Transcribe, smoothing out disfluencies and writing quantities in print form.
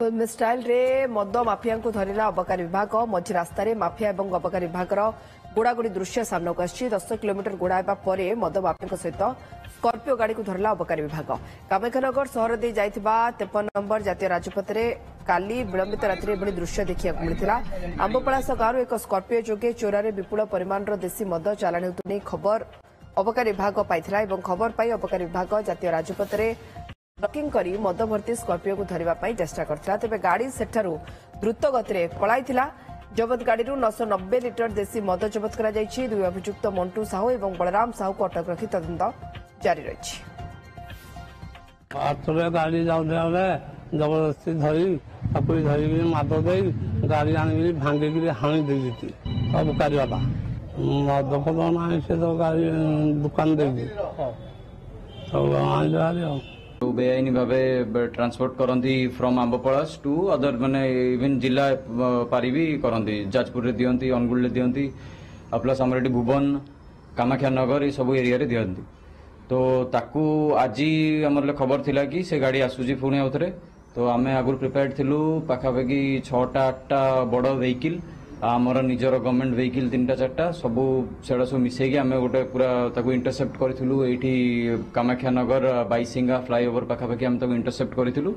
Style रे मद mafia को धरला अबकारी विभाग मझी रास्तार माफिया और अबकारी विभाग गोड़ागोड़ी दृश्य सामना को 10 किलोमीटर गोड़ाइबा पर मद माफिया सहित स्कर्पियो गाड़ी को धरला अबकारी विभाग कामाख्यानगर सहर दे जाइथिबा 53 नंबर जातीय राजपथ में काली विलंबित राति एभली दृश्य देखा मिलता आंबपलास गांव एक स्कर्पियो जोगे चोरारे विपुल परिमाण देशी मद चालाण नहीं खबर अबकारी विभाग पाइथिला एवं खबर पाई अबकारी विभाग जातीय राजपथ में ब्लॉकिंग करी मद भर्ती स्कर्पियो को धरिबा पई चेष्टा करथिला तेबे गाड़ी सेठारु द्रुत गति पलाइथिला जबत गाड़ी 990 लिटर देशी मद जबत करा जायछि। दुई अभियुक्त मंटू साहू एवं बलराम साहू को अटक रखी तदंत जारी रहिछि। गाड़ी जाऊे जबरदस्ती धरी मद दे गाड़ी आनिक भांगिक हाणी देती सब कारिवाला मद फद ना से तो गाड़ी दुकान दे सब आनी बेआईन भाव ट्रांसपोर्ट करती फ्रॉम आंबपलास टू अदर माने इवन जिला पारी भी करती जाजपुर रे दियंती अनुगुल रे दियंती प्लस आमर भुवन कामाख्यानगर ये सब एरिया रे दियंती तो ताकू आज आमर खबर थिला कि से गाड़ी आसुची पुणी आउथरे तो आमे आगुर प्रिपेयर्ड थिलु पाखापाखि 6टा 8टा बड़ वेहिकल आमर निजर गवर्नमेंट वेहिकल 3टा 4टा सबू सेड़ा सब मिसेकी आमे गोटे पूरा ताकू इंटरसेप्ट करथिलु एठी कामाख्यानगर बाईसिंगा फ्लाईओवर पाखापाखि आमे ताकू इंटरसेप्ट करथिलु।